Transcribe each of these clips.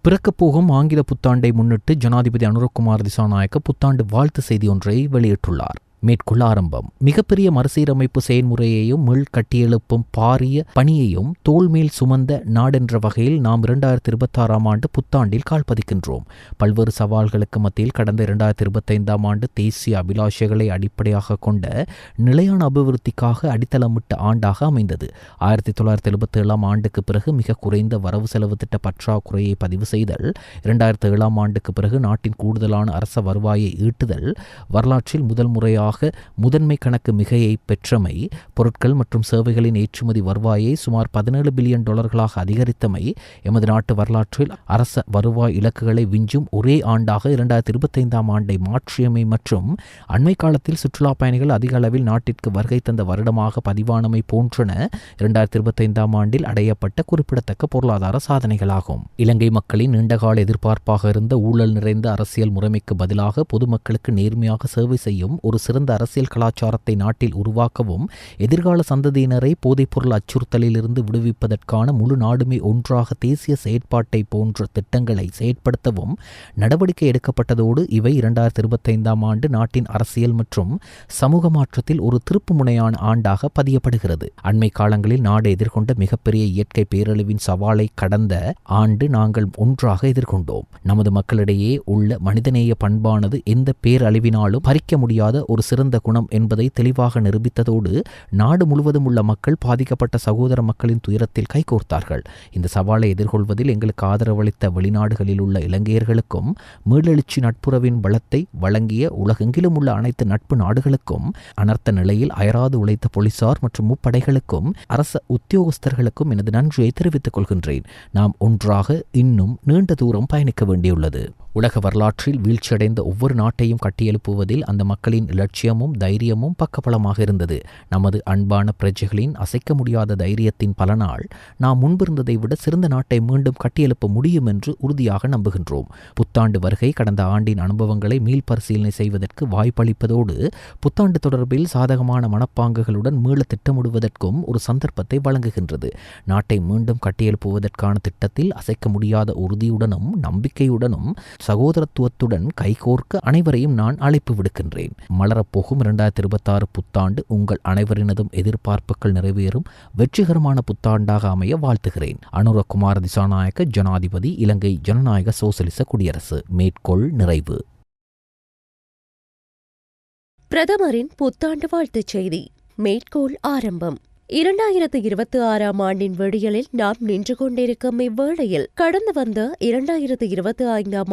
பிறக்கப் போகும் ஆங்கில புத்தாண்டை முன்னிட்டு ஜனாதிபதி அனுரகுமார் திசாநாயக்க புத்தாண்டு வாழ்த்து செய்தி ஒன்றை வெளியிட்டுள்ளார். மேற்கொள்ள ஆரம்பம். மிகப்பெரிய மறுசீரமைப்பு செயல்முறையையும் மீள் கட்டியெழுப்பும் பாரிய பணியையும் தோள்மேல் சுமந்த நாடென்ற வகையில் நாம் 2026 ஆண்டு புத்தாண்டில் கால்பதிக்கின்றோம். பல்வேறு சவால்களுக்கு மத்தியில் கடந்த 2025 ஆண்டு தேசிய அபிலாஷைகளை அடிப்படையாக கொண்ட நிலையான அபிவிருத்திக்காக அடித்தளமிட்ட ஆண்டாக அமைந்தது. 1977 ஆண்டுக்கு பிறகு மிக குறைந்த வரவு செலவு திட்ட பற்றாக்குறையை பதிவு செய்தல், 2007 ஆண்டுக்கு பிறகு நாட்டின் கூடுதலான அரச வருவாயை ஈட்டுதல், வரலாற்றில் முதல் முறையாக முதன்மை கணக்கு மிகையை பெற்றமை, பொருட்கள் மற்றும் சேவைகளின் ஏற்றுமதி வருவாயை சுமார் $17 பில்லியன் அதிகரித்தமை, எமது நாட்டு வரலாற்றில் அரச வருவாய் இலக்குகளை விஞ்சும் ஒரே ஆண்டாக 2025 ஆண்டை மாற்றியமை மற்றும் அண்மை காலத்தில் சுற்றுலா பயணிகள் அதிக அளவில் நாட்டிற்கு வருகை தந்த வருடமாக பதிவானமை போன்றன 2025 ஆண்டில் அடையப்பட்ட குறிப்பிடத்தக்க பொருளாதார சாதனைகளாகும். இலங்கை மக்களின் நீண்டகால எதிர்பார்ப்பாக இருந்த ஊழல் நிறைந்த அரசியல் முறைமைக்கு பதிலாக பொதுமக்களுக்கு நேர்மையாக சேவை செய்யும் ஒரு சிறந்த அரசியல் கலாச்சாரத்தை நாட்டில் உருவாக்கவும், எதிர்கால சந்ததியினரை போதைப்பொருள் அச்சுறுத்தலிலிருந்து விடுவிப்பதற்கான முழு நாடுமே ஒன்றாக தேசிய செயற்பாட்டை போன்ற திட்டங்களை செயற்படுத்தவும் நடவடிக்கை எடுக்கப்பட்டதோடு இவை 2025 ஆண்டு நாட்டின் அரசியல் மற்றும் சமூக மாற்றத்தில் ஒரு திருப்பு முனையான ஆண்டாக பதியப்படுகிறது. அண்மை காலங்களில் நாடு எதிர்கொண்ட மிகப்பெரிய இயற்கை பேரழிவின் சவாலை கடந்த ஆண்டு நாங்கள் ஒன்றாக எதிர்கொண்டோம். நமது மக்களிடையே உள்ள மனிதநேய பண்பானது எந்த பேரழிவினாலும் பறிக்க முடியாத ஒரு சிறந்த குணம் என்பதை தெளிவாக நிரூபித்ததோடு நாடு முழுவதும் உள்ள மக்கள் பாதிக்கப்பட்ட சகோதர மக்களின் துயரத்தில் கைகோர்த்தார்கள். இந்த சவாலை எதிர்கொள்வதில் எங்களுக்கு ஆதரவளித்த வெளிநாடுகளில் உள்ள இலங்கையர்களுக்கும் மீளெழுச்சி நட்புறவின் பலத்தை வழங்கிய உலகெங்கிலும் உள்ள அனைத்து நட்பு நாடுகளுக்கும், அனர்த்த நிலையில் அயராது உழைத்த போலீசார் மற்றும் முப்படைகளுக்கும் அரச உத்தியோகஸ்தர்களுக்கும் எனது நன்றியை தெரிவித்துக் கொள்கின்றேன். நாம் ஒன்றாக இன்னும் நீண்ட தூரம் பயணிக்க வேண்டியுள்ளது. உலக வரலாற்றில் வீழ்ச்சியடைந்த ஒவ்வொரு நாட்டையும் கட்டியெழுப்புவதில் அந்த மக்களின் இலட்சியமும் தைரியமும் பக்கபலமாக இருந்தது. நமது அன்பான பிரஜைகளின் அசைக்க முடியாத தைரியத்தின் பலனால் நாம் முன்பிருந்ததை விட சிறந்த நாட்டை மீண்டும் கட்டியெழுப்ப முடியும் என்று உறுதியாக நம்புகின்றோம். புத்தாண்டு வருகை கடந்த ஆண்டின் அனுபவங்களை மீள்பரிசீலனை செய்வதற்கு வாய்ப்பளிப்பதோடு புத்தாண்டு தொடர்பில் சாதகமான மனப்பாங்குகளுடன் மீள திட்டமிடுவதற்கும் ஒரு சந்தர்ப்பத்தை வழங்குகின்றது. நாட்டை மீண்டும் கட்டியெழுப்புவதற்கான திட்டத்தில் அசைக்க முடியாத உறுதியுடனும் நம்பிக்கையுடனும் சகோதரத்துவத்துடன் கைகோர்க்க அனைவரையும் நான் அழைப்பு விடுக்கின்றேன். மலரப்போகும் 2026 புத்தாண்டு உங்கள் அனைவரினதும் எதிர்பார்ப்புகள் நிறைவேறும் வெற்றிகரமான புத்தாண்டாக அமைய வாழ்த்துகிறேன். அனுரகுமார் திசாநாயக்க, ஜனாதிபதி, இலங்கை ஜனநாயக சோசலிச குடியரசு. மேற்கோள் நிறைவு. பிரதமரின் புத்தாண்டு வாழ்த்துச் செய்தி. மேற்கோள் ஆரம்பம். 2026 ஆண்டின் விடியலில் நாம் நின்று கொண்டிருக்கும் இவ்வேளையில் கடந்து வந்த 2025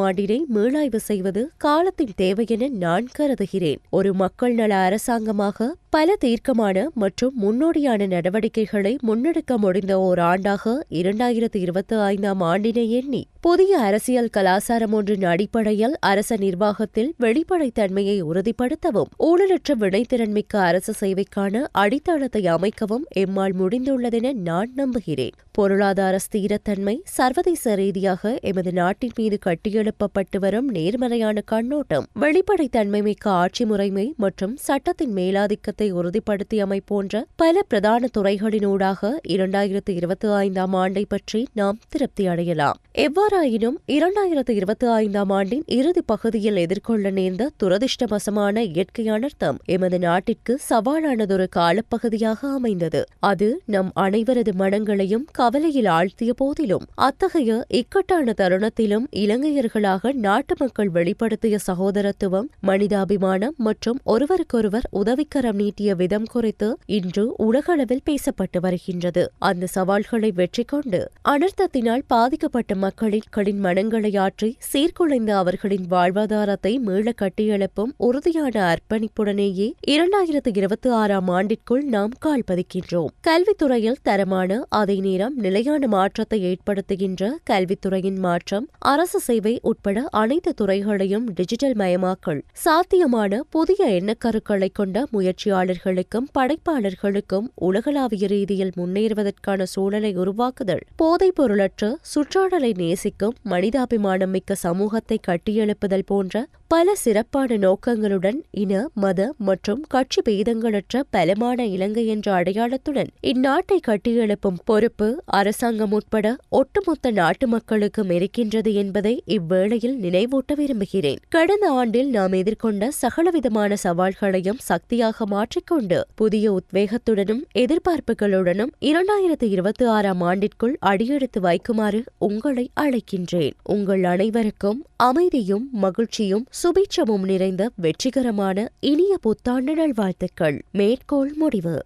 ஆண்டினை மீளாய்வு செய்வது காலத்தின் தேவை என நான் கருதுகிறேன். ஒரு மக்கள் நல அரசாங்கமாக பல தீர்க்கமான மற்றும் முன்னோடியான நடவடிக்கைகளை முன்னெடுக்க முடிந்த ஓர் ஆண்டாக 2025 ஆண்டினை எண்ணி புதிய அரசியல் கலாச்சாரம் ஒன்றின் அடிப்படையில் அரச நிர்வாகத்தில் வெளிப்படைத்தன்மையை உறுதிப்படுத்தவும், ஊழலற்ற வினைத்திறன்மிக்க அரசு சேவைக்கான அடித்தளத்தை அமைக்கவும் எம்மால் முடிந்துள்ளதென நான் நம்புகிறேன். பொருளாதார ஸ்திரத்தன்மை, சர்வதேச ரீதியாக எமது நாட்டின் மீது கட்டியெழுப்பப்பட்டு வரும் நேர்மறையான கண்ணோட்டம், வெளிப்படைத்தன்மை மிக்க ஆட்சி முறைமை மற்றும் சட்டத்தின் மேலாதிக்கத்தை உறுதிப்படுத்தியமை போன்ற பல பிரதான துறைகளினூடாக 2025 ஆண்டை பற்றி நாம் திருப்தி அடையலாம். எவ்வாறாயினும் 2025 ஆண்டின் இறுதி பகுதியில் எதிர்கொள்ள நேர்ந்த துரதிருஷ்டவசமான இயற்கை அனர்த்தம் எமது நாட்டிற்கு சவாலானதொரு காலப்பகுதியாக அமைந்தது. அது நம் அனைவரது மனங்களையும் கவலையில் ஆழ்த்திய போதிலும் அத்தகைய இக்கட்டான தருணத்திலும் இலங்கையர்களாக நாட்டு மக்கள் வெளிப்படுத்திய சகோதரத்துவம், மனிதாபிமானம் மற்றும் ஒருவருக்கொருவர் உதவிக்கரம் நீட்டிய விதம் குறித்து இன்று உலகளவில் பேசப்பட்டு வருகின்றது. அந்த சவால்களை வெற்றி கொண்டு அனர்த்தத்தினால் பாதிக்கப்பட்ட மக்களின் மனங்களை ஆற்றி சீர்குலைந்த அவர்களின் வாழ்வாதாரத்தை மீள கட்டியெழுப்பும் உறுதியான அர்ப்பணிப்புடனேயே 2026 ஆண்டிற்குள் நாம் கால் பதிக்கின்றோம். கல்வித்துறையில் தரமான, அதே நேரம் நிலையான மாற்றத்தை ஏற்படுத்துகின்ற கல்வித்துறையின் மாற்றம், அரசு சேவை உட்பட அனைத்து துறைகளையும் டிஜிட்டல் மயமாக்கல், சாத்தியமான புதிய எண்ணக்கருக்களை கொண்ட முயற்சியாளர்களுக்கும் படைப்பாளர்களுக்கும் உலகளாவிய ரீதியில் முன்னேறுவதற்கான சூழலை உருவாக்குதல், போதைப் பொருளற்ற சுற்றாடலை நேசிக்கும் மனிதாபிமானம் மிக்க சமூகத்தை கட்டியெழுப்புதல் போன்ற பல சிறப்பான நோக்கங்களுடன் இன, மத மற்றும் கட்சி பேதங்களற்ற பலமான இலங்கை என்ற அடையாளத்துடன் இந்நாட்டை கட்டியெழுப்பும் பொறுப்பு அரசாங்கம் உட்பட ஒட்டுமொத்த நாட்டு மக்களுக்கும் இருக்கின்றது என்பதை இவ்வேளையில் நினைவூட்ட விரும்புகிறேன். கடந்த ஆண்டில் நாம் எதிர்கொண்ட சகலவிதமான சவால்களையும் சக்தியாக மாற்றிக்கொண்டு புதிய உத்வேகத்துடனும் எதிர்பார்ப்புகளுடனும் 2026ஆம் ஆண்டிற்குள் அடியெடுத்து வைக்குமாறு உங்களை அழைக்கின்றேன். உங்கள் அனைவருக்கும் அமைதியும் மகிழ்ச்சியும் சுபீட்சமும் நிறைந்த வெற்றிகரமான இனிய புத்தாண்டு நல்வாழ்த்துக்கள். மேற்கோள் முடிவு.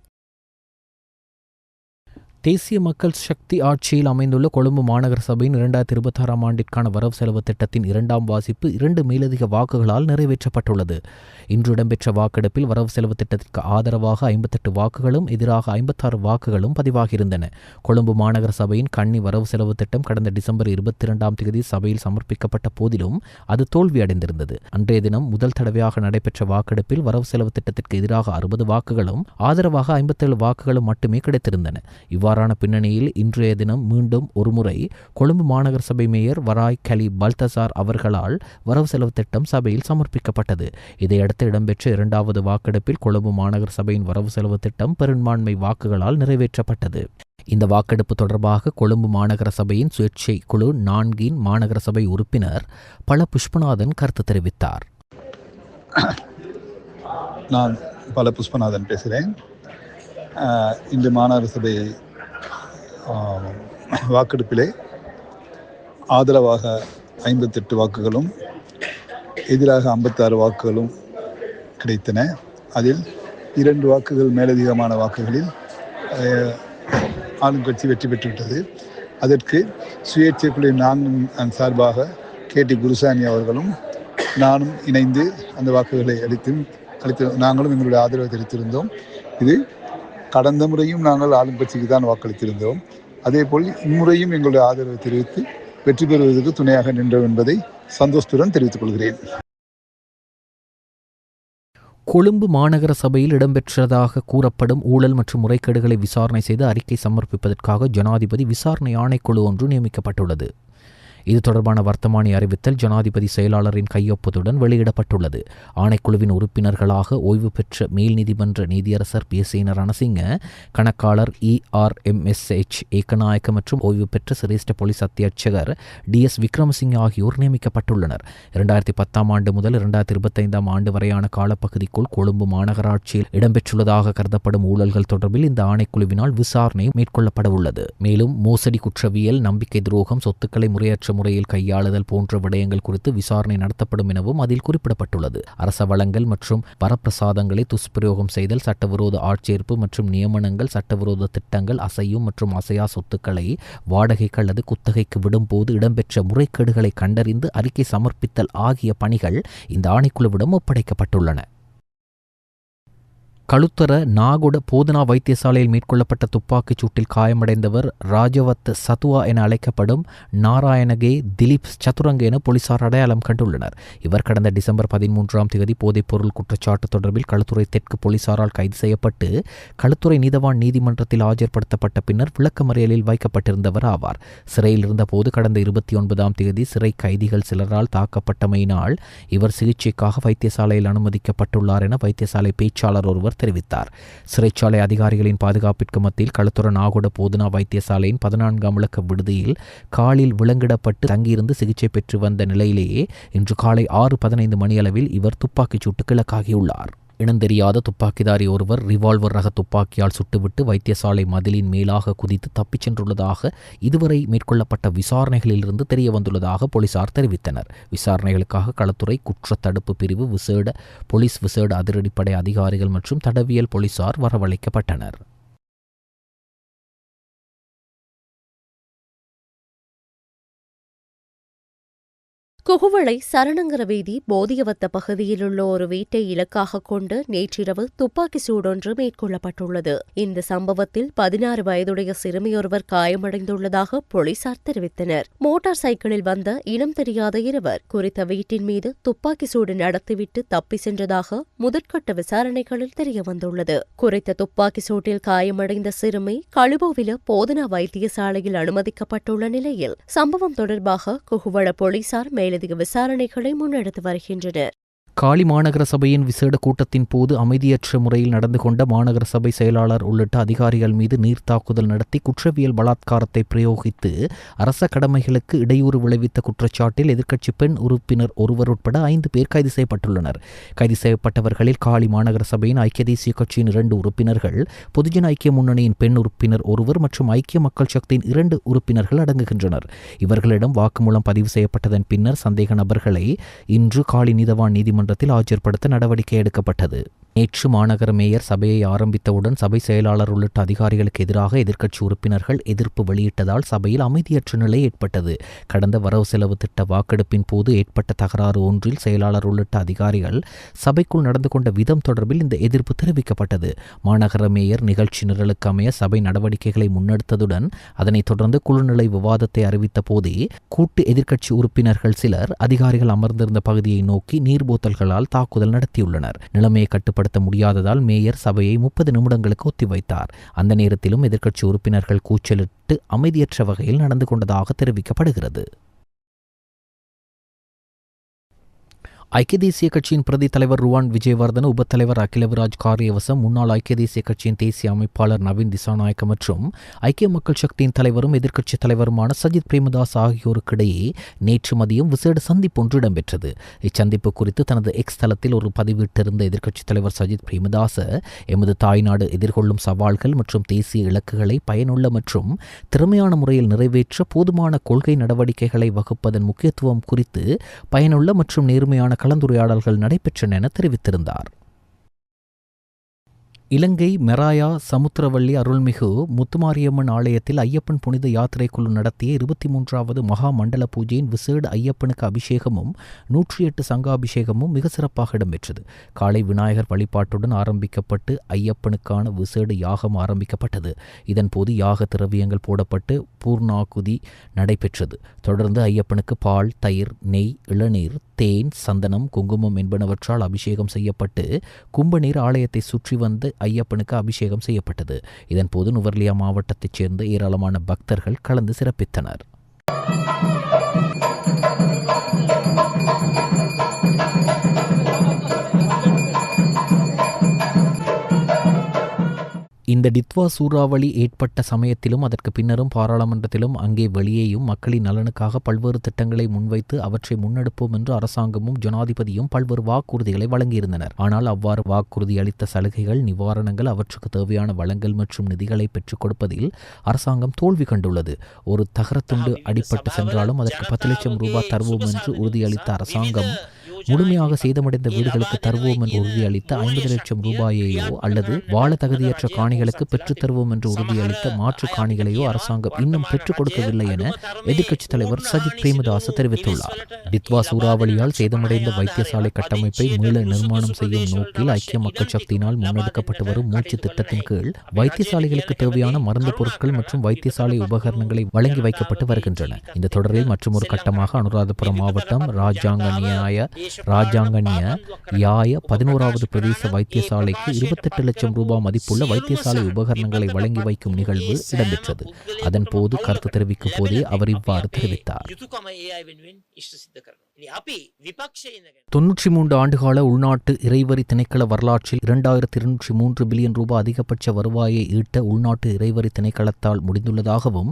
தேசிய மக்கள் சக்தி ஆட்சியில் அமைந்துள்ள கொழும்பு மாநகர சபையின் 2026ஆம் ஆண்டிற்கான வரவு செலவு திட்டத்தின் 2ஆம் வாசிப்பு 2 மேலதிக வாக்குகளால் நிறைவேற்றப்பட்டுள்ளது. இன்று இடம்பெற்ற வாக்கெடுப்பில் வரவு செலவு திட்டத்திற்கு ஆதரவாக 58 வாக்குகளும் எதிராக 56 வாக்குகளும் பதிவாகியிருந்தன. கொழும்பு மாநகர சபையின் கன்னி வரவு செலவு திட்டம் கடந்த டிசம்பர் 22ஆம் தேதி சபையில் சமர்ப்பிக்கப்பட்ட போதிலும் அது தோல்வியடைந்திருந்தது. அன்றைய தினம் முதல் தடவையாக நடைபெற்ற வாக்கெடுப்பில் வரவு செலவு திட்டத்திற்கு எதிராக 60 வாக்குகளும் ஆதரவாக 57 வாக்குகளும் மட்டுமே கிடைத்திருந்தன. இவ்வாறான பின்னணியில் இன்றைய தினம் மீண்டும் ஒருமுறை கொழும்பு மாநகர சபை மேயர் வராய் கலி பல்தசார் அவர்களால் வரவு செலவு திட்டம் சபையில் சமர்ப்பிக்கப்பட்டது. இதையடுத்து இடம்பெற்ற 2வது வாக்கெடுப்பில் கொழும்பு மாநகர சபையின் வரவு செலவு திட்டம் பெரும்பான்மை வாக்குகளால் நிறைவேற்றப்பட்டது. இந்த வாக்கெடுப்பு தொடர்பாக கொழும்பு மாநகர சபையின் சுயேட்சை குழு 4 மாநகர சபை உறுப்பினர் பல புஷ்பநாதன் கருத்து தெரிவித்தார். நான் பல புஷ்பநாதன் பேசுகிறேன். இன்று மாநகர சபை வாக்கெடுப்பிலே ஆதரவாக 58 வாக்குகளும் எதிராக 56 வாக்குகளும் கிடைத்தன. அதில் 2 வாக்குகள் மேலதிகமான வாக்குகளில் ஆளுங்கட்சி வெற்றி பெற்றுவிட்டது. அதற்கு சுயேட்சை குழு 4 சார்பாக KT குருசாமி அவர்களும் நானும் இணைந்து அந்த வாக்குகளை அளித்து நாங்களும் எங்களுடைய ஆதரவை தெரிவித்திருந்தோம். இது கடந்த முறையும் நாங்கள் ஆளுங்கட்சிக்கு தான் வாக்களித்திருந்தோம். அதேபோல் இம்முறையும் எங்களுடைய ஆதரவை தெரிவித்து வெற்றி பெறுவதற்கு துணையாக நின்றோம் என்பதை சந்தோஷத்துடன் தெரிவித்துக் கொள்கிறேன். கொழும்பு மாநகர சபையில் இடம்பெற்றதாக கூறப்படும் ஊழல் மற்றும் முறைகேடுகளை விசாரணை செய்து அறிக்கை சமர்ப்பிப்பதற்காக ஜனாதிபதி விசாரணை ஆணைக்குழு ஒன்று நியமிக்கப்பட்டுள்ளது. இது தொடர்பான வர்த்தமானி அறிவித்தல் ஜனாதிபதி செயலாளரின் கையொப்பத்துடன் வெளியிடப்பட்டுள்ளது. ஆணைக்குழுவின் உறுப்பினர்களாக ஓய்வு பெற்ற மேல் நீதிமன்ற நீதியரசர் PSN ரணசிங்க, கணக்காளர் ERMSH ஏகநாயக்க மற்றும் ஓய்வு பெற்ற சிரேஷ்ட போலீஸ் அத்தியட்சகர் DS விக்ரமசிங்க ஆகியோர் நியமிக்கப்பட்டுள்ளனர். 2010ஆம் ஆண்டு முதல் 2025ஆம் ஆண்டு வரையான காலப்பகுதிக்குள் கொழும்பு மாநகராட்சியில் இடம்பெற்றுள்ளதாக கருதப்படும் ஊழல்கள் தொடர்பில் இந்த ஆணைக்குழுவினால் விசாரணை மேற்கொள்ளப்பட உள்ளது. மேலும் மோசடி குற்றவியல், நம்பிக்கை துரோகம், சொத்துக்களை முறையற்ற முறையில் கையாளுதல் போன்ற விடயங்கள் குறித்து விசாரணை நடத்தப்படும் எனவும் அதில் குறிப்பிடப்பட்டுள்ளது. அரச வளங்கள் மற்றும் வரப்பிரசாதங்களை துஷ்பிரயோகம் செய்தல், சட்டவிரோத ஆட்சேர்ப்பு மற்றும் நியமனங்கள், சட்டவிரோத திட்டங்கள், அசையும் மற்றும் அசையா சொத்துக்களை வாடகைக்கு அல்லது குத்தகைக்கு விடும்போது இடம்பெற்ற முறைகேடுகளை கண்டறிந்து அறிக்கை சமர்ப்பித்தல் ஆகிய பணிகள் இந்த ஆணைக்குழுவிடம் ஒப்படைக்கப்பட்டுள்ளன. களுத்தர நாகுட போதனா வைத்தியசாலையில் மேற்கொள்ளப்பட்ட துப்பாக்கிச் சூட்டில் காயமடைந்தவர் ராஜவத் சத்துவா என அழைக்கப்படும் நாராயணகே திலீப் சதுரங்க என போலீசார் அடையாளம் கண்டுள்ளனர். இவர் கடந்த டிசம்பர் 13ஆம் தேதி போதைப்பொருள் குற்றச்சாட்டு தொடர்பில் களுத்துறை தெற்கு போலீசாரால் கைது செய்யப்பட்டு களுத்துறை நீதவான் நீதிமன்றத்தில் ஆஜர்படுத்தப்பட்ட பின்னர் விளக்கமறியலில் வைக்கப்பட்டிருந்தவர் ஆவார். சிறையில் இருந்தபோது கடந்த 29ஆம் தேதி சிறை கைதிகள் சிலரால் தாக்கப்பட்டமையினால் இவர் சிகிச்சைக்காக வைத்தியசாலையில் அனுமதிக்கப்பட்டுள்ளார் என வைத்தியசாலை பேச்சாளர் ஒருவர் தெரிவித்தார். சிறைச்சாலை அதிகாரிகளின் பாதுகாப்பிற்கு மத்தியில் களுத்துறை நாகுட போதனா வைத்தியசாலையின் 14ஆம் இலக்க விடுதியில் காலில் விலங்கிடப்பட்டு தங்கியிருந்து சிகிச்சை பெற்று வந்த நிலையிலேயே இன்று காலை 6:15 மணியளவில் இவர் துப்பாக்கிச் சூட்டுக்கு இலக்காகியுள்ளார். இனந்தெரியாத துப்பாக்கிதாரி ஒருவர் ரிவால்வர் ரக துப்பாக்கியால் சுட்டுவிட்டு வைத்தியசாலை மதிலின் மேலாக குதித்து தப்பிச் சென்றுள்ளதாக இதுவரை மேற்கொள்ளப்பட்ட விசாரணைகளிலிருந்து தெரியவந்துள்ளதாக போலீசார் தெரிவித்தனர். விசாரணைகளுக்காக களத்துறை குற்றத்தடுப்பு பிரிவு போலீஸ் விசேட அதிரடிப்படை அதிகாரிகள் மற்றும் தடவியல் போலீசார் வரவழைக்கப்பட்டனர். குகுவளை சரணங்கர வீதி போதியவத்த பகுதியில் உள்ள ஒரு வீட்டை இலக்காக கொண்டு நேற்றிரவு துப்பாக்கி சூடொன்று மேற்கொள்ளப்பட்டுள்ளது. இந்த சம்பவத்தில் 16 வயதுடைய சிறுமியொருவர் காயமடைந்துள்ளதாக போலீசார் தெரிவித்தனர். மோட்டார் சைக்கிளில் வந்த இனம் தெரியாத இருவர் குறித்த வீட்டின் மீது துப்பாக்கி சூடு நடத்திவிட்டு தப்பி சென்றதாக முதற்கட்ட விசாரணைகளில் தெரியவந்துள்ளது. குறித்த துப்பாக்கி சூட்டில் காயமடைந்த சிறுமி களுபோவில போதனா வைத்தியசாலையில் அனுமதிக்கப்பட்டுள்ள நிலையில் சம்பவம் தொடர்பாக குகுவள போலீசார் மேலதிக விசாரணைகளை முன்னெடுத்து வருகின்றனர். காலி மாநகர சபையின் விசேட கூட்டத்தின் போது அமைதியற்ற முறையில் நடந்து கொண்ட மாநகர சபை செயலாளர் உள்ளிட்ட அதிகாரிகள் மீது நீர்த்தாக்குதல் நடத்தி குற்றவியல் பலாத்காரத்தை பிரயோகித்து அரச கடமைகளுக்கு இடையூறு விளைவித்த குற்றச்சாட்டில் எதிர்க்கட்சி பெண் உறுப்பினர் ஒருவர் உட்பட 5 பேர் கைது செய்யப்பட்டுள்ளனர். கைது செய்யப்பட்டவர்களில் காலி மாநகர சபையின் ஐக்கிய தேசிய கட்சியின் 2 உறுப்பினர்கள், பொதுஜன ஐக்கிய முன்னணியின் பெண் உறுப்பினர் ஒருவர் மற்றும் ஐக்கிய மக்கள் சக்தியின் 2 உறுப்பினர்கள் அடங்குகின்றனர். இவர்களிடம் வாக்குமூலம் பதிவு செய்யப்பட்டதன் பின்னர் சந்தேக நபர்களை இன்று காலி நீதவான் நீதிமன்றத்தில் ஆஜர்படுத்த நடவடிக்கை எடுக்கப்பட்டது. நேற்று மாநகர மேயர் சபையை ஆரம்பித்தவுடன் சபை செயலாளர் உள்ளிட்ட அதிகாரிகளுக்கு எதிராக எதிர்க்கட்சி உறுப்பினர்கள் எதிர்ப்பு வெளியிட்டதால் சபையில் அமைதியற்ற நிலை ஏற்பட்டது. கடந்த வரவு செலவு திட்ட வாக்கெடுப்பின் போது ஏற்பட்ட தகராறு ஒன்றில் செயலாளர் உள்ளிட்ட அதிகாரிகள் சபைக்குள் நடந்து கொண்ட விதம் தொடர்பில் இந்த எதிர்ப்பு தெரிவிக்கப்பட்டது. மாநகர மேயர் நிகழ்ச்சி நிரலுக்கு அமைய சபை நடவடிக்கைகளை முன்னெடுத்ததுடன் அதனைத் தொடர்ந்து குழுநிலை விவாதத்தை அறிவித்த போதே கூட்டு எதிர்க்கட்சி உறுப்பினர்கள் சிலர் அதிகாரிகள் அமர்ந்திருந்த பகுதியை நோக்கி நீர்போத்தல்களால் தாக்குதல் நடத்தியுள்ளனர். நிலைமையை கட்டுப்படுத்த முடியாததால் மேயர் சபையை 30 நிமிடங்களுக்கு ஒத்திவைத்தார். அந்த நேரத்திலும் எதிர்க்கட்சி உறுப்பினர்கள் கூச்சலிட்டு அமைதியற்ற வகையில் நடந்து கொண்டதாக தெரிவிக்கப்படுகிறது. ஐக்கிய தேசிய கட்சியின் பிரதி தலைவர் ருவான் விஜயவர்தன, உபத்தலைவர் அகிலவிராஜ் காரியவசம், முன்னாள் ஐக்கிய தேசிய கட்சியின் தேசிய அமைப்பாளர் நவீன் திசாநாயக்க மற்றும் ஐக்கிய மக்கள் சக்தியின் தலைவரும் எதிர்க்கட்சித் தலைவருமான சஜித் பிரேமதாஸ் ஆகியோருக்கிடையே நேற்று மதியம் விசேட சந்திப்பு ஒன்று இடம்பெற்றது. இச்சந்திப்பு குறித்து தனது எக்ஸ் தளத்தில் ஒரு பதிவிட்டிருந்த எதிர்க்கட்சித் தலைவர் சஜித் பிரேமதாச, எமது தாய்நாடு எதிர்கொள்ளும் சவால்கள் மற்றும் தேசிய இலக்குகளை பயனுள்ள மற்றும் திறமையான முறையில் நிறைவேற்ற போதுமான கொள்கை நடவடிக்கைகளை வகுப்பதன் முக்கியத்துவம் குறித்து பயனுள்ள மற்றும் நேர்மையான கலந்துரையாடல்கள் நடைபெற்றன என தெரிவித்திருந்தார். இலங்கை மெராயா சமுத்திரவள்ளி அருள்மிகு முத்துமாரியம்மன் ஆலயத்தில் ஐயப்பன் புனித யாத்திரை குழு நடத்திய 23வது மகா மண்டல பூஜையின் விசேட ஐயப்பனுக்கு அபிஷேகமும் 108 சங்காபிஷேகமும் மிக சிறப்பாக இடம்பெற்றது. காலை விநாயகர் வழிபாட்டுடன் ஆரம்பிக்கப்பட்டு ஐயப்பனுக்கான விசேட யாகம் ஆரம்பிக்கப்பட்டது. இதன்போது யாக திரவியங்கள் போடப்பட்டு பூர்ணாகுதி நடைபெற்றது. தொடர்ந்து ஐயப்பனுக்கு பால், தயிர், நெய், இளநீர், தேன், சந்தனம், குங்குமம் என்பனவற்றால் அபிஷேகம் செய்யப்பட்டு கும்பநீர் ஆலயத்தை சுற்றி வந்து ஐயப்பனுக்கு அபிஷேகம் செய்யப்பட்டது. இதன்போது நுவர்லியா மாவட்டத்தைச் சேர்ந்த ஏராளமான பக்தர்கள் கலந்து சிறப்பித்தனர். இந்த டித்வா சூறாவளி ஏற்பட்ட சமயத்திலும் அதற்கு பின்னரும் பாராளுமன்றத்திலும் அங்கே வெளியேயும் மக்களின் நலனுக்காக பல்வேறு திட்டங்களை முன்வைத்து அவற்றை முன்னெடுப்போம் என்று அரசாங்கமும் ஜனாதிபதியும் பல்வேறு வாக்குறுதிகளை வழங்கியிருந்தனர். ஆனால் அவ்வாறு வாக்குறுதி அளித்த சலுகைகள், நிவாரணங்கள், அவற்றுக்கு தேவையான வளங்கள் மற்றும் நிதிகளை பெற்றுக் கொடுப்பதில் அரசாங்கம் தோல்வி கண்டுள்ளது. ஒரு தகரத்துண்டு அடிபட்டு சென்றாலும் அதற்கு 10 லட்சம் ரூபாய் தருவோம் என்று உறுதியளித்த அரசாங்கம் முழுமையாக சேதமடைந்த வீடுகளுக்கு தருவோம் என்று உறுதியளித்த 50 லட்சம் ரூபாயையோ அல்லது வாழ தகுதியற்ற காணிகளுக்கு பெற்றுத் தருவோம் என்று உறுதியளித்த மாற்று காணிகளையோ அரசாங்கம் இன்னும் பெற்றுக் கொடுக்கவில்லை என எதிர்க்கட்சித் தலைவர் சஜித் பிரேமதாச தெரிவித்துள்ளார். டித்வா சூறாவளியால் சேதமடைந்த வைத்தியசாலை கட்டமைப்பை மீள நிர்மாணம் செய்யும் நோக்கில் ஐக்கிய மக்கள் சக்தியினால் முன்னெடுக்கப்பட்டு வரும் மூச்சு திட்டத்தின் கீழ் வைத்தியசாலைகளுக்கு தேவையான மருந்து பொருட்கள் மற்றும் வைத்தியசாலை உபகரணங்களை வழங்கி வைக்கப்பட்டு வருகின்றன. இந்த தொடரில் மற்றொரு கட்டமாக அனுராதபுரம் மாவட்டம் ராஜாங்கனிய யாய 11வது பிரதேச வைத்தியசாலைக்கு 28 லட்சம் ரூபாய் மதிப்புள்ள வைத்தியசாலை உபகரணங்களை வழங்கி வைக்கும் நிகழ்வு இடம்பெற்றது. அதன் போது கருத்து தெரிவிக்கும் போதே அவர் இவ்வாறு தெரிவித்தார். 93 ஆண்டுகால உள்நாட்டு இறைவரி திணைக்கள வரலாற்றில் 2203 பில்லியன் ரூபாய் அதிகபட்ச வருவாயை ஈட்ட உள்நாட்டு இறைவரி திணைக்களத்தால் முடிந்துள்ளதாகவும்,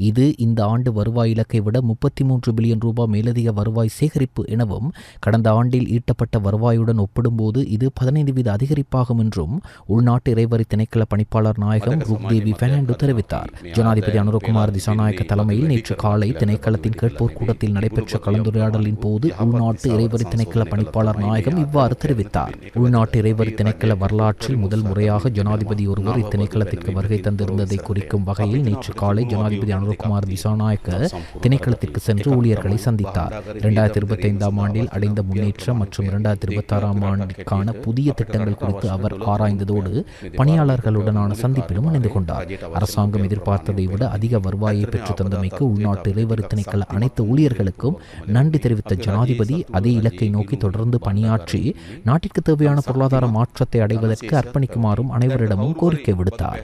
இது இந்த ஆண்டு வருவாய் இலக்கை விட 33 பில்லியன் ரூபாய் மேலதிக வருவாய் சேகரிப்பு எனவும், கடந்த ஆண்டில் ஈட்டப்பட்ட வருவாயுடன் ஒப்பிடும்போது இது 15% அதிகரிப்பாகும் என்றும் உள்நாட்டு இறைவரி திணைக்கள பணிப்பாளர் நாயகம் ருக்தேவி பெர்னாண்டோ தெரிவித்தார். ஜனாதிபதி அனுரகுமார் திசாநாயக்க தலைமையில் நேற்று காலை திணைக்களத்தின் கேட்போர் கூடத்தில் நடைபெற்ற கலந்துரையாடலின் போது உள்நாட்டு இறைவரி திணைக்கள பணிப்பாளர் நாயகம் இவ்வாறு தெரிவித்தார். உள்நாட்டு இறைவரி திணைக்கள வரலாற்றில் முதல் முறையாக ஜனாதிபதி ஒருவர் இத்திணைக்களத்திற்கு வருகை தந்திருந்ததை குறிக்கும் வகையில் நேற்று காலை ஜனாதிபதி அனுரகுமார் திசாநாயக்க திணைக்களத்திற்கு சென்று ஊழியர்களை சந்தித்தார். 2025ஆம் ஆண்டில் அடைந்த முன்னேற்றம் மற்றும் 2026ஆம் ஆண்டிற்கான புதிய திட்டங்கள் குறித்து அவர் ஆராய்ந்ததோடு பணியாளர்களுடனான சந்திப்பிலும் இணைந்து கொண்டார். அரசாங்கம் எதிர்பார்த்ததை விட அதிக வருவாயை பெற்று தந்தமைக்கு உள்நாட்டு இறைவரி திணைக்கள அனைத்து ஊழியர்களுக்கும் நன்றி தெரிவித்த ஜனாதிபதி அதே இலக்கை நோக்கி தொடர்ந்து பணியாற்றி நாட்டிற்கு தேவையான பொருளாதார மாற்றத்தை அடைவதற்கு அர்ப்பணிக்குமாறும் அனைவரிடமும் கோரிக்கை விடுத்தார்.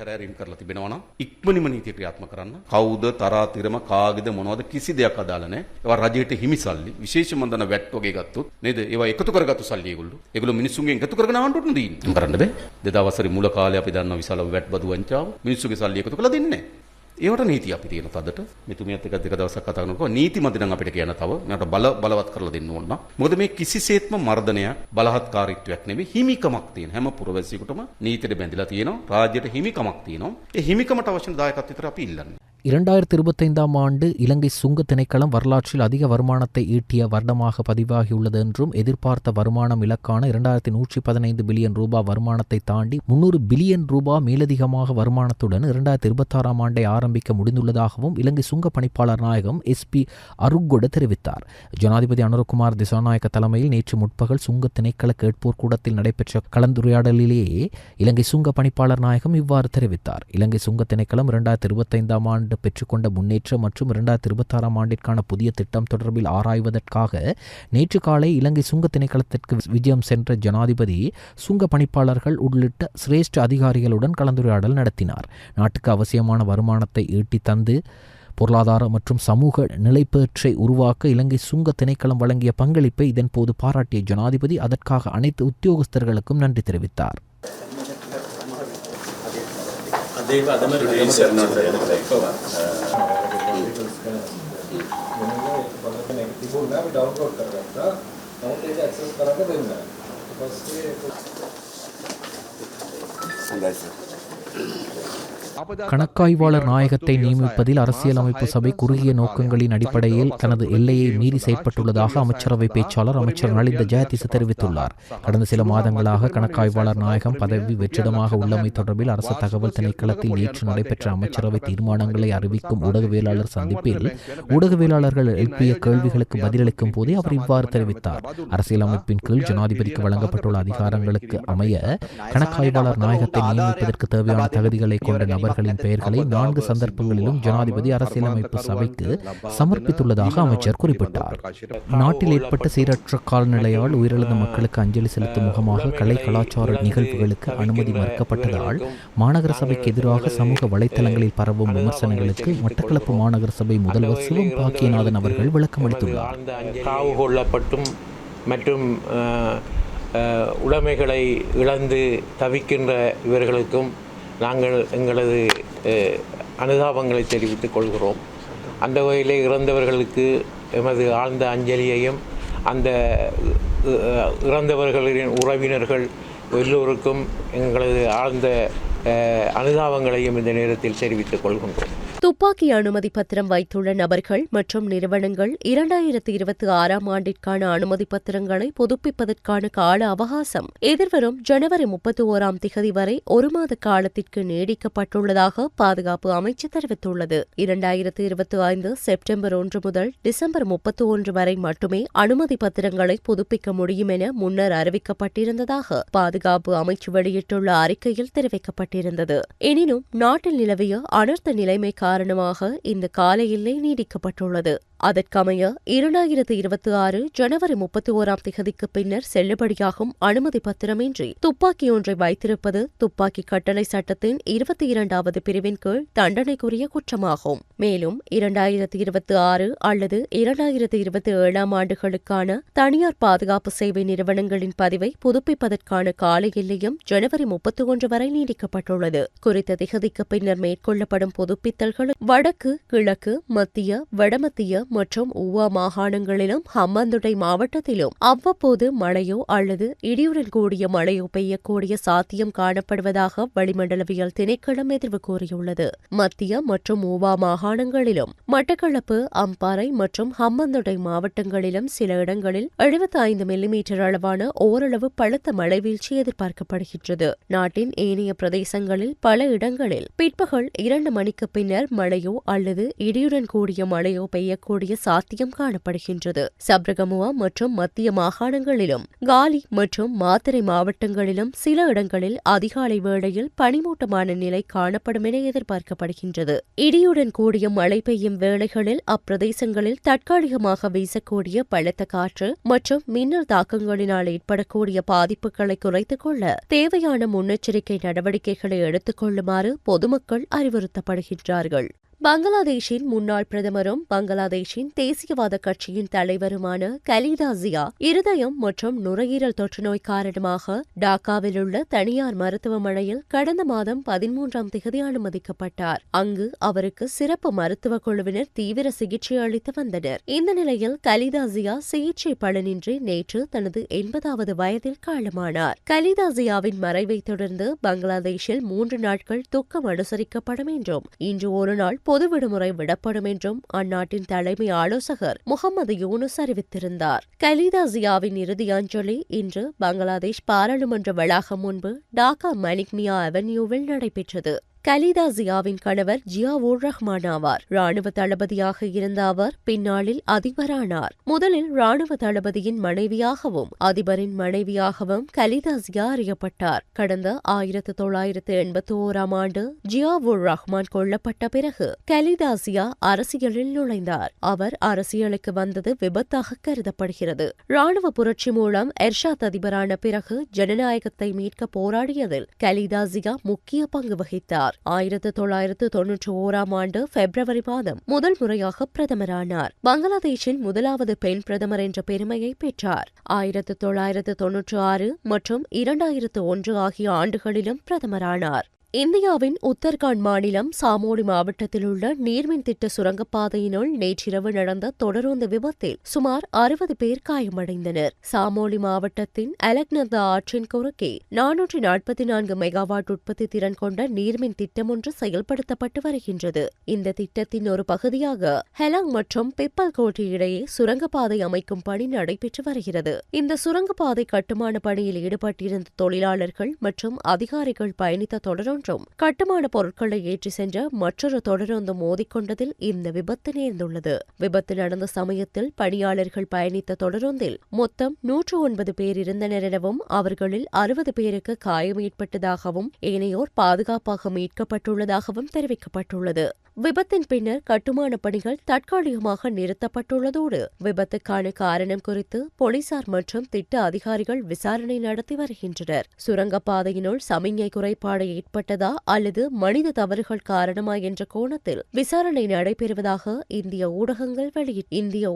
ඉක්මනින්ම නීතිය ක්‍රියාත්මක කරන්න. කවුද තරාතිරම කාගෙද මොනවද කිසි දෙයක් අදාළ නැහැ. ඒවා රජයට හිමි සල්ලි. විශේෂයෙන්ම දන්න වැට් වගේ ගත්තොත් නේද? ඒවා එකතු කරගත්තු සල්ලි ඒගොල්ලෝ. ඒගොල්ලෝ මිනිස්සුන්ගෙන් එකතු කරගෙන ආවන්ට උන්නේ දෙන්නේ. කරන්න බෑ. 2000 මුල කාලේ අපි දන්නවා විශාල වැට් බදු වංචාව. මිනිස්සුගේ සල්ලි එකතු කරලා දෙන්නේ නැහැ. ඒවට නීතිය අපි තියෙන තදට මෙතුමියත් එක දෙක දවසක් කතා කරනකොට නීති මදි නම් අපිට කියන්න තව මට බලවත් කරලා දෙන්න ඕන. මොකද මේ කිසිසේත්ම මර්ධනයක් බලහත්කාරීත්වයක් නෙවෙයි හිමිකමක් තියෙන හැම පුරවැසියෙකුටම නීතියට බැඳිලා තියෙනවා. රාජ්‍යයට හිමිකමක් තියෙනවා. ඒ හිමිකමට අවශ්‍ය දායකත්වය විතර අපි ඉල්ලන්නේ. 2025 ஆண்டு இலங்கை சுங்க திணைக்களம் வரலாற்றில் அதிக வருமானத்தை ஈட்டிய வருடமாக பதிவாகியுள்ளது என்றும் எதிர்பார்த்த வருமானம் இலக்கான 2115 பில்லியன் ரூபாய் வருமானத்தை தாண்டி 300 பில்லியன் ரூபாய் மேலதிகமாக வருமானத்துடன் 2026 ஆண்டை ஆரம்பிக்க முடிந்துள்ளதாகவும் இலங்கை சுங்க பணிப்பாளர் நாயகம் SP அருகொட தெரிவித்தார். ஜனாதிபதி அனுரகுமார் திசாநாயக்க தலைமையில் நேற்று முற்பகல் சுங்க திணைக்கள கேட்போர் கூடத்தில் நடைபெற்ற கலந்துரையாடலிலேயே இலங்கை சுங்க பணிப்பாளர் நாயகம் இவ்வாறு தெரிவித்தார். இலங்கை சுங்க திணைக்களம் 2025 ஆண்டு பெற்றுக்கொண்ட முன்னேற்றம் மற்றும் 2026 ஆண்டிற்கான புதிய திட்டம் தொடர்பில் ஆராய்வதற்காக நேற்று காலை இலங்கை சுங்க திணைக்களத்திற்கு விஜயம் சென்ற ஜனாதிபதி சுங்க பணிப்பாளர்கள் உள்ளிட்ட சிரேஷ்ட அதிகாரிகளுடன் கலந்துரையாடல் நடத்தினார். நாட்டுக்கு அவசியமான வருமானத்தை ஈட்டி தந்து பொருளாதார மற்றும் சமூக நிலைப்பேற்றை உருவாக்க இலங்கை சுங்க திணைக்களம் வழங்கிய பங்களிப்பை இதன்போது பாராட்டிய ஜனாதிபதி அதற்காக அனைத்து உத்தியோகஸ்தர்களுக்கும் நன்றி தெரிவித்தார். கணக்காய்வாளர் நாயகத்தை நியமிப்பதில் அரசியலமைப்பு சபை குறுகிய நோக்கங்களின் அடிப்படையில் தனது எல்லையை மீறி செயற்பட்டுள்ளதாக அமைச்சரவை பேச்சாளர் அமைச்சர் நலிந்த ஜெயதிச தெரிவித்துள்ளார். கடந்த சில மாதங்களாக கணக்காய்வாளர் நாயகம் பதவி வெற்றிடமாக உள்ளமை தொடர்பில் அரசு தகவல் திணைக்களத்தில் நேற்று நடைபெற்ற அமைச்சரவை தீர்மானங்களை அறிவிக்கும் ஊடகவியலாளர் சந்திப்பில் ஊடகவியலாளர்கள் எழுப்பிய கேள்விகளுக்கு பதிலளிக்கும் போதே அவர் இவ்வாறு தெரிவித்தார். அரசியலமைப்பின் கீழ் ஜனாதிபதிக்கு வழங்கப்பட்டுள்ள அதிகாரங்களுக்கு அமைய கணக்காய்வாளர் நாயகத்தை நியமிப்பதற்கு தேவையான தகுதிகளை கொண்ட நபர்களின் பெயர்களை 4 சந்தர்ப்பங்களிலும் ஜனாதிபதி அரசியலமைப்பு சபைக்கு சமர்ப்பித்துள்ளதாக அமைச்சர் குறிப்பிட்டார். நாட்டில் ஏற்பட்ட சீரற்ற காலநிலையால் உயிரிழந்த மக்களுக்கு அஞ்சலி செலுத்தும் முகமாக கலை கலாச்சார நிகழ்வுகளுக்கு அனுமதி மறுக்கப்பட்டதால் மாநகர சபைக்கு எதிராக சமூக வலைத்தளங்களில் பரவும் விமர்சனங்களுக்கு மட்டக்களப்பு மாநகர சபை முதல்வர் சிவம் பாக்கியநாதன் அவர்கள் விளக்கமளித்துள்ளார். மற்றும் உடைமைகளை இழந்து தவிக்கின்ற இவர்களுக்கும் நாங்கள் எங்களது அனுதாபங்களை தெரிவித்துக் கொள்கிறோம். அந்த வகையிலே இறந்தவர்களுக்கு எமது ஆழ்ந்த அஞ்சலியையும் அந்த இறந்தவர்களின் உறவினர்கள் எல்லோருக்கும் எங்களது ஆழ்ந்த அனுதாபங்களையும் இந்த நேரத்தில் தெரிவித்துக் கொள்கின்றோம். துப்பாக்கி அனுமதி பத்திரம் வைத்துள்ள நபர்கள் மற்றும் நிறுவனங்கள் 2026 ஆண்டிற்கான அனுமதி பத்திரங்களை புதுப்பிப்பதற்கான கால அவகாசம் எதிர்வரும் ஜனவரி 31 வரை 1 மாத காலத்திற்கு நீடிக்கப்பட்டுள்ளதாக பாதுகாப்பு அமைச்சு தெரிவித்துள்ளது. 2025 செப்டம்பர் 1 முதல் டிசம்பர் 31 வரை மட்டுமே அனுமதி பத்திரங்களை புதுப்பிக்க முடியும் என முன்னர் அறிவிக்கப்பட்டிருந்ததாக பாதுகாப்பு அமைச்சு வெளியிட்டுள்ள அறிக்கையில் தெரிவிக்கப்பட்டிருந்தது. எனினும் நாட்டில் நிலவிய அனர்த்த நிலைமை காரணமாக இந்த கால எல்லை நீடிக்கப்பட்டுள்ளது. அதற்கமைய 2026 ஜனவரி 31 பின்னர் செல்லுபடியாகும் அனுமதி பத்திரமின்றி துப்பாக்கி ஒன்றை வைத்திருப்பது துப்பாக்கி கட்டளை சட்டத்தின் 22வது பிரிவின் கீழ் தண்டனைக்குரிய குற்றமாகும். மேலும் 2026 அல்லது 2027 ஆண்டுகளுக்கான தனியார் பாதுகாப்பு சேவை நிறுவனங்களின் பதிவை புதுப்பிப்பதற்கான கால எல்லையும் ஜனவரி 31 வரை நீடிக்கப்பட்டுள்ளது. குறித்த திகதிக்கு பின்னர் மேற்கொள்ளப்படும் புதுப்பித்தல்கள் வடக்கு, கிழக்கு, மத்திய, வடமத்திய மற்றும் ஊவா மாகாணங்களிலும் ஹம்பாந்தோட்டை மாவட்டத்திலும் அவ்வப்போது மழையோ அல்லது இடியுடன் கூடிய மழையோ பெய்யக்கூடிய சாத்தியம் காணப்படுவதாக வளிமண்டலவியல் திணைக்களம் எதிர்வு கூறியுள்ளது. மத்திய மற்றும் ஊவா மாகாணங்களிலும் மட்டக்களப்பு, அம்பாறை மற்றும் ஹம்பாந்தோட்டை மாவட்டங்களிலும் சில இடங்களில் 75 மில்லிமீட்டர் அளவான ஓரளவு பலத்த மழை வீழ்ச்சி எதிர்பார்க்கப்படுகின்றது. நாட்டின் ஏனைய பிரதேசங்களில் பல இடங்களில் பிற்பகல் 2 மணிக்கு பின்னர் மழையோ அல்லது இடியுடன் கூடிய மழையோ பெய்யக்கூடிய ஏற்படக்கூடிய சாத்தியம் காணப்படுகின்றது. சப்ரகமுவா மற்றும் மத்திய மாகாணங்களிலும் காலி மற்றும் மாத்தறை மாவட்டங்களிலும் சில இடங்களில் அதிகாலை வேளையில் பனிமூட்டமான நிலை காணப்படும் என எதிர்பார்க்கப்படுகின்றது. இடியுடன் கூடிய மழை பெய்யும் வேளைகளில் அப்பிரதேசங்களில் தற்காலிகமாக வீசக்கூடிய பலத்த காற்று மற்றும் மின்னல் தாக்கங்களினால் ஏற்படக்கூடிய பாதிப்புகளை குறைத்துக் கொள்ள தேவையான முன்னெச்சரிக்கை நடவடிக்கைகளை எடுத்துக் கொள்ளுமாறு பொதுமக்கள் அறிவுறுத்தப்படுகின்றார்கள். பங்களாதேஷின் முன்னாள் பிரதமரும் பங்களாதேஷின் தேசியவாத கட்சியின் தலைவருமான கலீதா ஜியா இருதயம் மற்றும் நுரையீரல் தொற்றுநோய் காரணமாக டாக்காவில் உள்ள தனியார் மருத்துவமனையில் கடந்த மாதம் 13ஆம் தேதி அனுமதிக்கப்பட்டார். அங்கு அவருக்கு சிறப்பு மருத்துவ குழுவினர் தீவிர சிகிச்சை அளித்து வந்தனர். இந்த நிலையில் கலீதா ஜியா சிகிச்சை பலனின்றி நேற்று தனது 80வது வயதில் காலமானார். கலீதா ஜியாவின் மறைவை தொடர்ந்து பங்களாதேஷில் 3 நாட்கள் துக்கம் அனுசரிக்கப்படும் என்றும் இன்று ஒரு நாள் பொது விடுமுறை விடப்படும் என்றும் அந்நாட்டின் தலைமை ஆலோசகர் முகமது யூனுஸ் அறிவித்திருந்தார். கலீதா ஜியாவின் இறுதி அஞ்சலி இன்று பங்களாதேஷ் பாராளுமன்ற வளாகம் முன்பு டாக்கா மலிக்மியா அவென்யூவில் நடைபெற்றது. கலீதா ஜியாவின் கணவர் ஜியாவுர் ரஹ்மான் ஆவார். ராணுவ தளபதியாக இருந்த அவர் பின்னாளில் அதிபரானார். முதலில் ராணுவ தளபதியின் மனைவியாகவும் அதிபரின் மனைவியாகவும் கலீதா ஜியா அறியப்பட்டார். கடந்த 1981ஆம் ஆண்டு ஜியாவுர் ரஹ்மான் கொல்லப்பட்ட பிறகு கலீதா ஜியா அரசியலில் நுழைந்தார். அவர் அரசியலுக்கு வந்தது விபத்தாக கருதப்படுகிறது. ராணுவ புரட்சி மூலம் எர்ஷாத் அதிபரான பிறகு ஜனநாயகத்தை மீட்க போராடியதில் கலீதா ஜியா முக்கிய பங்கு வகித்தார். 1991ஆம் ஆண்டு பிப்ரவரி மாதம் முதல் முறையாக பிரதமரானார். பங்களாதேஷின் முதலாவது பெண் பிரதமர் என்ற பெருமையை பெற்றார். 1996 மற்றும் 2001 ஆகிய ஆண்டுகளிலும் பிரதமரானார். இந்தியாவின் உத்தரகாண்ட் மாநிலம் சாமோலி மாவட்டத்தில் உள்ள நீர்மின் திட்ட சுரங்கப்பாதையினுள் நேற்றிரவு நடந்த தொடருந்து விபத்தில் சுமார் 60 பேர் காயமடைந்தனர். சாமோலி மாவட்டத்தின் அலக்நந்தா ஆற்றின் குறுக்கே 444 மெகாவாட் உற்பத்தி திறன் கொண்ட நீர்மின் திட்டம் ஒன்று செயல்படுத்தப்பட்டு வருகின்றது. இந்த திட்டத்தின் ஒரு பகுதியாக ஹெலாங் மற்றும் பிப்பல்கோட்டி இடையே சுரங்கப்பாதை அமைக்கும் பணி நடைபெற்று வருகிறது. இந்த சுரங்கப்பாதை கட்டுமான பணியில் ஈடுபட்டிருந்த தொழிலாளர்கள் மற்றும் அதிகாரிகள் பயணித்த தொடரும் கட்டுமான பொருட்களை ஏற்றி சென்ற மற்றொரு தொடருந்து மோதிக்கொண்டதில் இந்த விபத்து நேர்ந்துள்ளது. விபத்து நடந்த சமயத்தில் பணியாளர்கள் பயணித்த தொடருந்தில் மொத்தம் 109 பேர் இருந்தனர் எனவும் அவர்களில் 60 பேருக்கு காயம் ஏற்பட்டதாகவும் ஏனையோர் பாதுகாப்பாக மீட்கப்பட்டுள்ளதாகவும் தெரிவிக்கப்பட்டுள்ளது. விபத்தின் பின்னர் கட்டுமான பணிகள் தற்காலிகமாக நிறுத்தப்பட்டுள்ளதோடு விபத்துக்கான காரணம் குறித்து போலீசார் மற்றும் திட்ட அதிகாரிகள் விசாரணை நடத்தி வருகின்றனர். சுரங்கப்பாதையினுள் சமிஞ்ஞை குறைபாடு ஏற்பட்டதா அல்லது மனித தவறுகள் காரணமா என்ற கோணத்தில் விசாரணை நடைபெறுவதாக இந்திய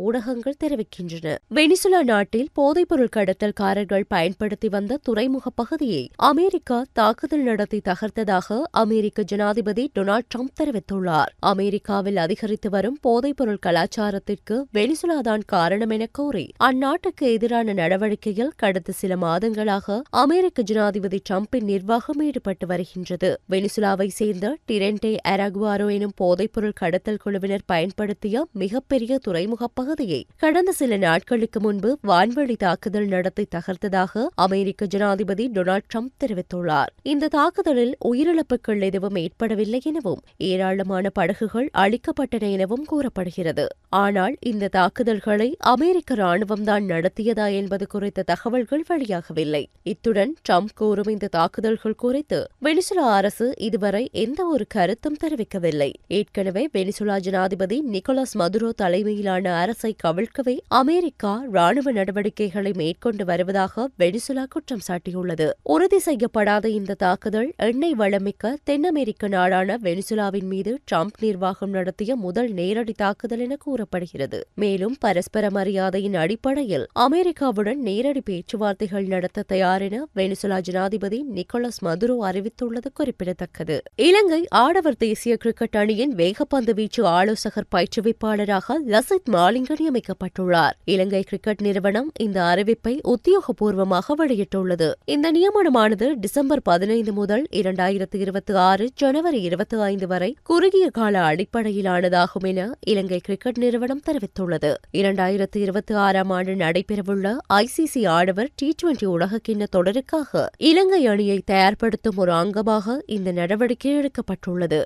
ஊடகங்கள் தெரிவிக்கின்றன. வெனிசுலா நாட்டில் போதைப்பொருள் கடத்தல்காரர்கள் பயன்படுத்தி வந்த துறைமுக பகுதியை அமெரிக்கா தாக்குதல் நடத்தி தகர்த்ததாக அமெரிக்க ஜனாதிபதி டொனால்ட் ட்ரம்ப் தெரிவித்துள்ளார். அமெரிக்காவில் அதிகரித்து வரும் போதைப்பொருள் கலாச்சாரத்திற்கு வெனிசுலாதான் காரணம் என கூறி அந்நாட்டுக்கு எதிரான நடவடிக்கையில் கடந்த சில மாதங்களாக அமெரிக்க ஜனாதிபதி டிரம்பின் நிர்வாகம் ஈடுபட்டு வருகின்றது. வெனிசுலாவை சேர்ந்த டிரென்டே அரகுவாரோ எனும் போதைப்பொருள் கடத்தல் குழுவினர் பயன்படுத்திய மிகப்பெரிய துறைமுக பகுதியை கடந்த சில நாட்களுக்கு முன்பு வான்வழி தாக்குதல் நடத்தி தகர்த்ததாக அமெரிக்க ஜனாதிபதி டொனால்ட் ட்ரம்ப் தெரிவித்துள்ளார். இந்த தாக்குதலில் உயிரிழப்புகள் எதுவும் ஏற்படவில்லை எனவும் ஏராளமான படகுகள் அழிக்கப்பட்டன எனவும் கூறப்படுகிறது. ஆனால் இந்த தாக்குதல்களை அமெரிக்க ராணுவம்தான் நடத்தியதா என்பது குறித்த தகவல்கள் வெளியாகவில்லை. இத்துடன் ட்ரம்ப் கூறும் இந்த தாக்குதல்கள் குறித்து வெனிசுலா அரசு இதுவரை எந்த ஒரு கருத்தும் தெரிவிக்கவில்லை. ஏற்கனவே வெனிசுலா ஜனாதிபதி நிக்கோலஸ் மதுரோ தலைமையிலான அரசை கவிழ்க்கவே அமெரிக்கா ராணுவ நடவடிக்கைகளை மேற்கொண்டு வருவதாக வெனிசுலா குற்றம் சாட்டியுள்ளது. உறுதி செய்யப்படாத இந்த தாக்குதல் எண்ணெய் வளமிக்க தென் அமெரிக்க நாடான வெனிசுலாவின் மீது ட்ரம்ப் நிர்வாகம் நடத்திய முதல் நேரடி தாக்குதல் என கூறப்படுகிறது. மேலும் பரஸ்பர மரியாதையின் அடிப்படையில் அமெரிக்காவுடன் நேரடி பேச்சுவார்த்தைகள் நடத்த தயார் என வெனிசுலா ஜனாதிபதி நிக்கோலஸ் மதுரோ அறிவித்துள்ளது குறிப்பிடத்தக்கது. இலங்கை ஆடவர் தேசிய கிரிக்கெட் அணியின் வேகப்பந்து வீச்சு ஆலோசகர் பயிற்றுவிப்பாளராக லசித் மாலிங்க நியமிக்கப்பட்டுள்ளார். இலங்கை கிரிக்கெட் நிறுவனம் இந்த அறிவிப்பை உத்தியோகபூர்வமாக வெளியிட்டுள்ளது. இந்த நியமனமானது டிசம்பர் 15 முதல் 2026 ஜனவரி 25 வரை குறுகிய கால அடிப்படையிலானதாகும் என இலங்கை கிரிக்கெட் நிறுவனம் தெரிவித்துள்ளது. 2026ஆம் ஆண்டு நடைபெறவுள்ள ICC ஆடவர் T20 உலகக்கிண்ண தொடருக்காக இலங்கை அணியை தயார்படுத்தும் ஒரு அங்கமாக இந்த நடவடிக்கை எடுக்கப்பட்டுள்ளது.